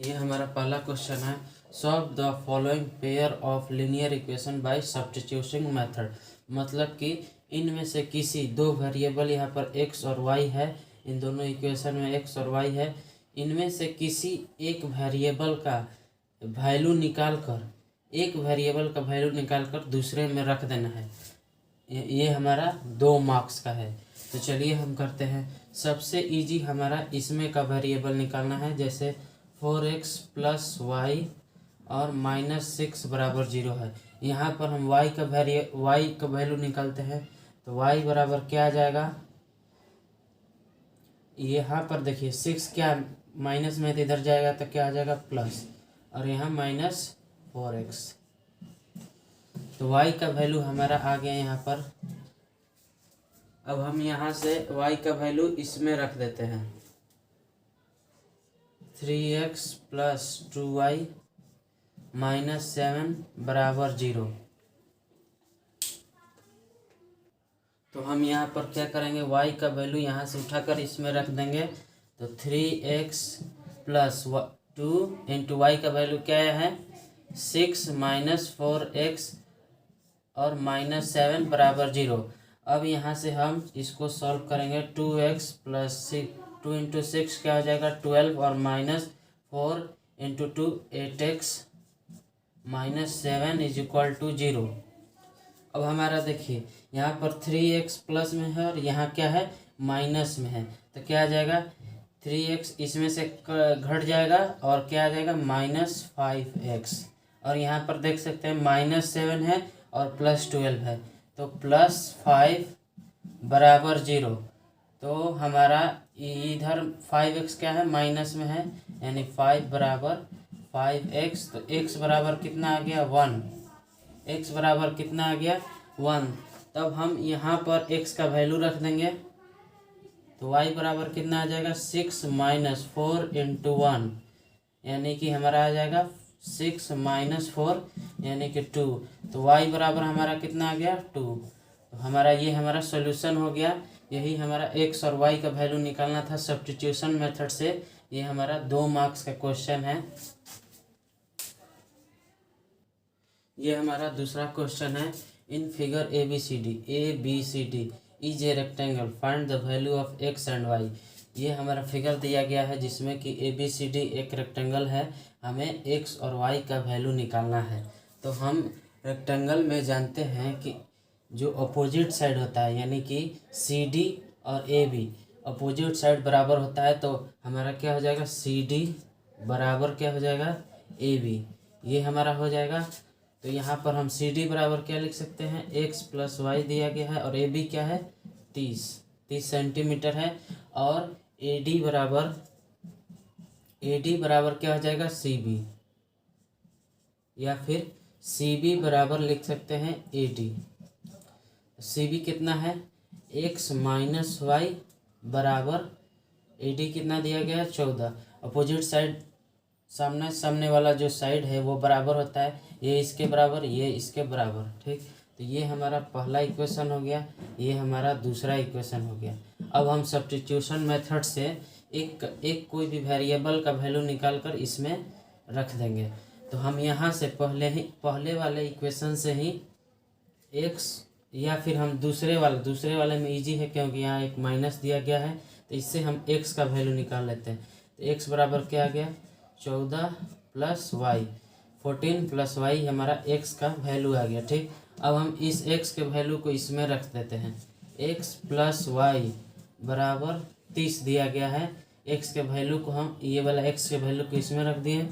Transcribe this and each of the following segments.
ये हमारा पहला क्वेश्चन है। Solve the following pair of linear equation by substitution method. मतलब कि इनमें से किसी दो वेरिएबल यहाँ पर x और y है, इन दोनों इक्वेशन में x और y है, इनमें से किसी एक वेरिएबल का वैल्यू निकाल कर दूसरे में रख देना है। ये हमारा 2 मार्क्स का है। तो चलिए हम करते हैं। सबसे इजी हमारा इसमें का वेरिएबल निकालना है। जैसे 4x प्लस वाई और -6 बराबर 0 है। यहाँ पर हम y का वैल्यू निकालते हैं। तो y बराबर क्या आ जाएगा, यहाँ पर देखिए 6 क्या माइनस में इधर जाएगा तो क्या आ जाएगा प्लस, और यहाँ -4x। तो y का वैल्यू हमारा आ गया यहाँ पर। अब हम यहाँ से y का वैल्यू इसमें रख देते हैं। 3x प्लस 2y -7 बराबर 0। तो हम यहाँ पर क्या करेंगे, y का वैल्यू यहाँ से उठाकर इसमें रख देंगे। तो 3x प्लस 2 इंटू वाई का वैल्यू क्या है 6 -4x और -7 बराबर 0। अब यहाँ से हम इसको सॉल्व करेंगे। 2x प्लस 2 इंटू 6 क्या हो जाएगा 12 और -4 into 2 8x -7 is equal to 0। अब हमारा देखिए यहाँ पर 3x प्लस में है और यहाँ क्या है माइनस में है। तो क्या आ जाएगा 3x इसमें से घट जाएगा और क्या आ जाएगा -5x। और यहाँ पर देख सकते हैं -7 है और +12 है। तो +5 बराबर 0। तो हमारा इधर 5x क्या है माइनस में है, यानी 5 बराबर 5x। तो x बराबर कितना आ गया 1। x बराबर कितना आ गया 1। तब हम यहाँ पर x का वैल्यू रख देंगे। तो y बराबर कितना आ जाएगा 6 -4 इंटू 1, यानी कि हमारा आ जाएगा 6 -4 यानी कि 2। तो y बराबर हमारा कितना आ गया 2। तो हमारा ये हमारा सॉल्यूशन हो गया। यही हमारा x और y का वैल्यू निकालना था सब्स्टिट्यूशन मेथड से। ये हमारा 2 मार्क्स का क्वेश्चन है। ये हमारा दूसरा क्वेश्चन है। In figure A B C D is a rectangle, find the value of x and y। ये हमारा फिगर दिया गया है जिसमें कि ABCD एक रेक्टेंगल है। हमें x और y का वैल्यू निकालना है। तो हम रेक्टेंगल में जानते हैं कि जो अपोजिट साइड होता है, यानी कि CD और AB अपोजिट साइड बराबर होता है। तो हमारा क्या हो जाएगा CD बराबर क्या हो जाएगा AB, ये हमारा हो जाएगा। तो यहाँ पर हम CD बराबर क्या लिख सकते हैं x प्लस वाई दिया गया है और AB क्या है 30 सेंटीमीटर है। और AD बराबर क्या हो जाएगा CB, या फिर CB बराबर लिख सकते हैं AD। CB कितना है x माइनस वाई बराबर AD कितना दिया गया है 14। अपोजिट साइड सामने वाला जो साइड है वो बराबर होता है, ये इसके बराबर ये इसके बराबर, ठीक। तो ये हमारा पहला इक्वेशन हो गया, ये हमारा दूसरा इक्वेशन हो गया। अब हम सब्स्टिट्यूशन मेथड से एक कोई भी वेरिएबल का वैल्यू निकाल कर इसमें रख देंगे। तो हम यहाँ से पहले वाले इक्वेशन से ही x, या फिर हम दूसरे वाले में इजी है क्योंकि यहाँ एक माइनस दिया गया है। तो इससे हम x का वैल्यू निकाल लेते हैं। तो x बराबर क्या आ गया 14 प्लस वाई, 14 प्लस वाई हमारा x का वैल्यू आ गया, ठीक। अब हम इस x के वैल्यू को इसमें रख देते हैं। x प्लस वाई बराबर 30 दिया गया है। x के वैल्यू को हम ये वाला x के वैल्यू को इसमें रख दिए।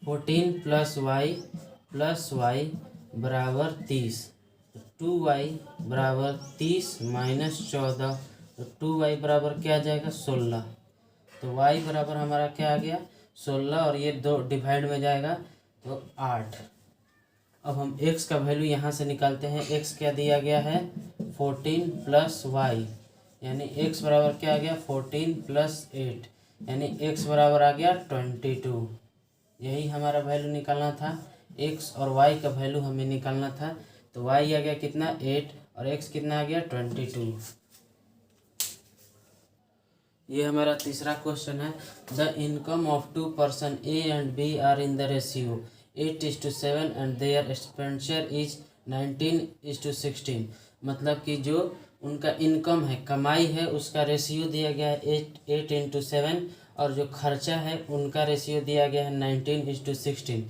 14 प्लस वाई बराबर 30। 2y बराबर 30 माइनस 14। तो 2y बराबर क्या आ जाएगा 16। तो y बराबर हमारा क्या आ गया 16, और ये 2 डिवाइड में जाएगा तो 8। अब हम x का वैल्यू यहाँ से निकालते हैं। x क्या दिया गया है 14 प्लस वाई, यानी x बराबर क्या आ गया 14 प्लस 8, यानी x बराबर आ गया 22। यही हमारा वैल्यू निकालना था। x और y का वैल्यू हमें निकालना था। तो y आ गया कितना 8 और x कितना आ गया 22। ये हमारा तीसरा क्वेश्चन है। The income of two person A and B are in the ratio 8:7 and their expenditure is 19:16। मतलब कि जो उनका इनकम है, कमाई है, उसका रेशियो दिया गया है 8:7 और जो खर्चा है उनका रेशियो दिया गया है 19:16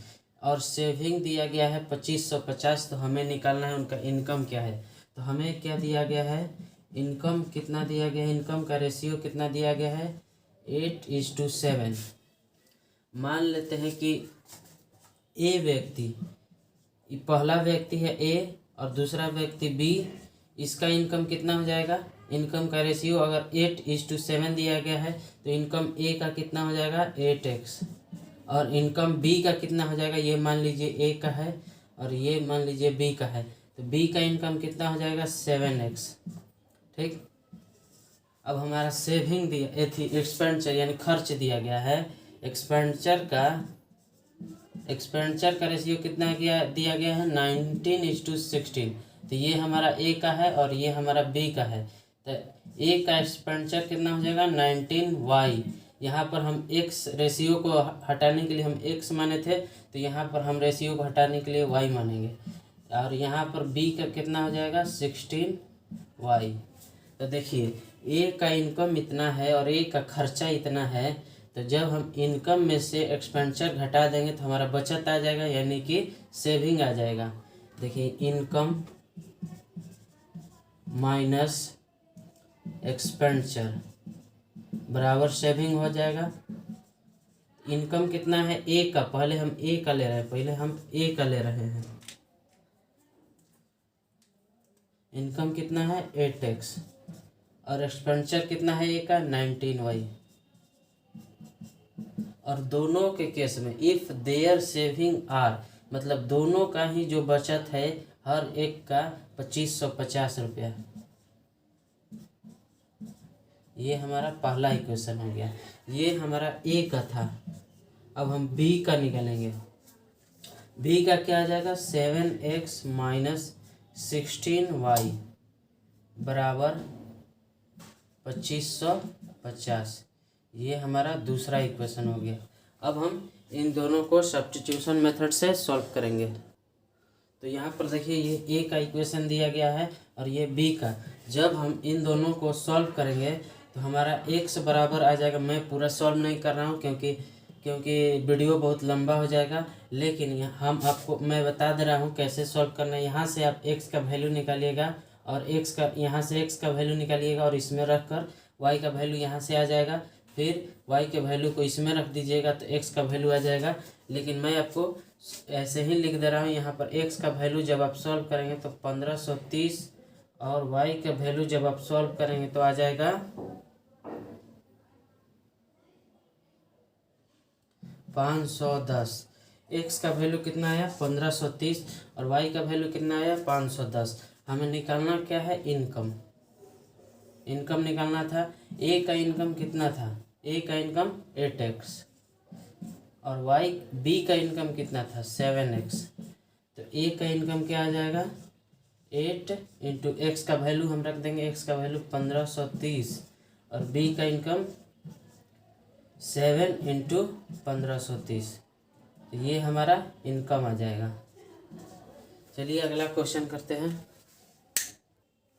और सेविंग दिया गया है 2550। तो हमें निकालना है उनका इनकम क्या है। तो हमें क्या दिया गया है, इनकम कितना दिया गया है, इनकम का रेशियो कितना दिया गया है 8:7। मान लेते हैं कि ए व्यक्ति, पहला व्यक्ति है ए और दूसरा व्यक्ति बी, इसका इनकम कितना हो जाएगा। इनकम का रेशियो अगर 8:7 दिया गया है तो इनकम ए का कितना हो जाएगा 8x और इनकम बी का कितना हो जाएगा, ये मान लीजिए ए का है और ये मान लीजिए बी का है, तो बी का इनकम कितना हो जाएगा 7x। ठीक, अब हमारा सेविंग दिया थी, एक्सपेंडिचर यानी खर्च दिया गया है। एक्सपेंडिचर का रेशियो कितना दिया गया है 19:16। तो ये हमारा ए का है और ये हमारा बी का है। तो ए का एक्सपेंडिचर कितना हो जाएगा 19y। यहाँ पर हम x रेशियो को हटाने के लिए हम x माने थे, तो यहाँ पर हम रेशियो को हटाने के लिए y मानेंगे और यहाँ पर b का कितना हो जाएगा 16y। तो देखिए ए का इनकम इतना है और ए का खर्चा इतना है, तो जब हम इनकम में से एक्सपेंडिचर घटा देंगे तो हमारा बचत आ जाएगा, यानी कि सेविंग आ जाएगा। देखिए इनकम माइनस एक्सपेंडिचर बराबर सेविंग हो जाएगा। इनकम कितना है ए का, पहले हम ए का ले रहे हैं, इनकम कितना है 8x और एक्सपेंडिचर कितना है ए का 19y। और दोनों के केस में इफ़ देयर सेविंग आर, मतलब दोनों का ही जो बचत है हर एक का 2550 रुपया। ये हमारा पहला इक्वेशन हो गया, ये हमारा ए का था। अब हम बी का निकालेंगे। बी का क्या आ जाएगा 7x - 16y बराबर 2550। ये हमारा दूसरा इक्वेशन हो गया। अब हम इन दोनों को सब्स्टिट्यूशन मेथड से सॉल्व करेंगे। तो यहाँ पर देखिए ये ए का इक्वेशन दिया गया है और ये बी का। जब हम इन दोनों को सॉल्व करेंगे तो हमारा x बराबर आ जाएगा। मैं पूरा सॉल्व नहीं कर रहा हूँ क्योंकि वीडियो बहुत लंबा हो जाएगा, लेकिन मैं बता दे रहा हूँ कैसे सॉल्व करना है। यहाँ से आप x का वैल्यू निकालिएगा और यहाँ से x का वैल्यू निकालिएगा और इसमें रख कर y का वैल्यू यहाँ से आ जाएगा। फिर y के वैल्यू को इसमें रख दीजिएगा तो x का वैल्यू आ जाएगा। लेकिन मैं आपको ऐसे ही लिख दे रहा हूँ। यहाँ पर x का वैल्यू जब आप सॉल्व करेंगे तो 1530 और y का वैल्यू जब आप सॉल्व करेंगे तो आ जाएगा 510। x का वैल्यू कितना आया 1530 और y का वैल्यू कितना आया 510। हमें निकालना क्या है इनकम निकालना था। a का इनकम कितना था, a का इनकम 8x और b का इनकम कितना था 7x। तो a का इनकम क्या आ जाएगा 8 × x का वैल्यू हम रख देंगे, x का वैल्यू 1530 और b का इनकम 7 × 1530। तो ये हमारा इनकम आ जाएगा। चलिए अगला क्वेश्चन करते हैं।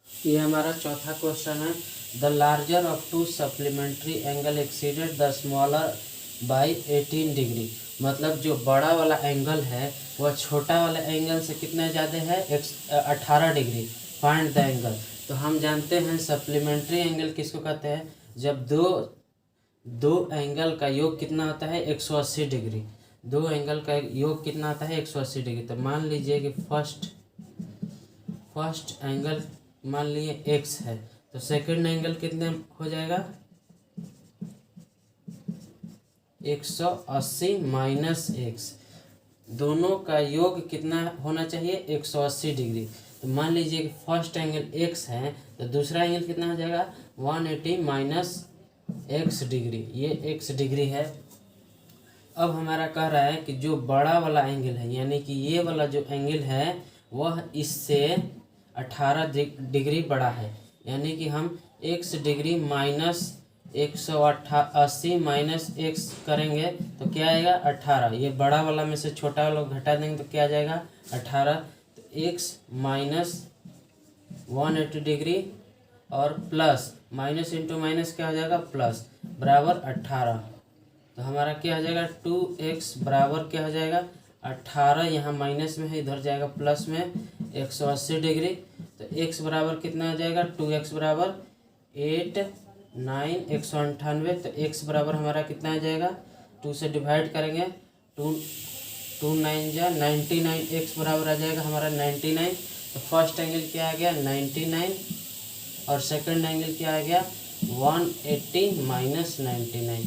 ये हमारा चौथा क्वेश्चन है। The larger of to supplementary angle exceeded the smaller by 18 degree. मतलब जो बड़ा वाला एंगल है वह छोटा वाला एंगल से कितना ज़्यादा है 18 डिग्री। Find the angle. तो हम जानते हैं सप्लीमेंट्री एंगल किसको कहते हैं, जब दो एंगल का योग कितना होता है 180 डिग्री। दो एंगल का योग कितना आता है 180 डिग्री। तो मान लीजिए कि फर्स्ट एंगल मान लिए x है, तो सेकंड एंगल कितने हो जाएगा 180 - x। दोनों का योग कितना होना चाहिए 180 डिग्री। तो मान लीजिए कि फर्स्ट एंगल x है तो दूसरा एंगल कितना हो जाएगा 180 - x डिग्री। ये x डिग्री है। अब हमारा कह रहा है कि जो बड़ा वाला एंगल है यानी कि ये वाला जो एंगल है वह इससे 18 डिग्री बड़ा है, यानी कि हम x डिग्री - 180 माइनस एक्स करेंगे तो क्या आएगा 18। ये बड़ा वाला में से छोटा वाला घटा देंगे तो क्या आ जाएगा 18। तो एक्स माइनस 180 डिग्री और प्लस माइनस इंटू माइनस क्या हो जाएगा प्लस बराबर 18। तो हमारा क्या हो जाएगा 2x बराबर क्या हो जाएगा 18। यहाँ माइनस में है इधर जाएगा प्लस में 180 डिग्री। तो x बराबर कितना आ जाएगा 2x बराबर 8 9 198। तो x बराबर हमारा कितना आ जाएगा 2 से डिवाइड करेंगे 2 2 9 जा 99। x बराबर आ जाएगा हमारा 99। तो फर्स्ट एंगल क्या आ गया 99 और सेकंड एंगल क्या आ गया 180 माइनस 99।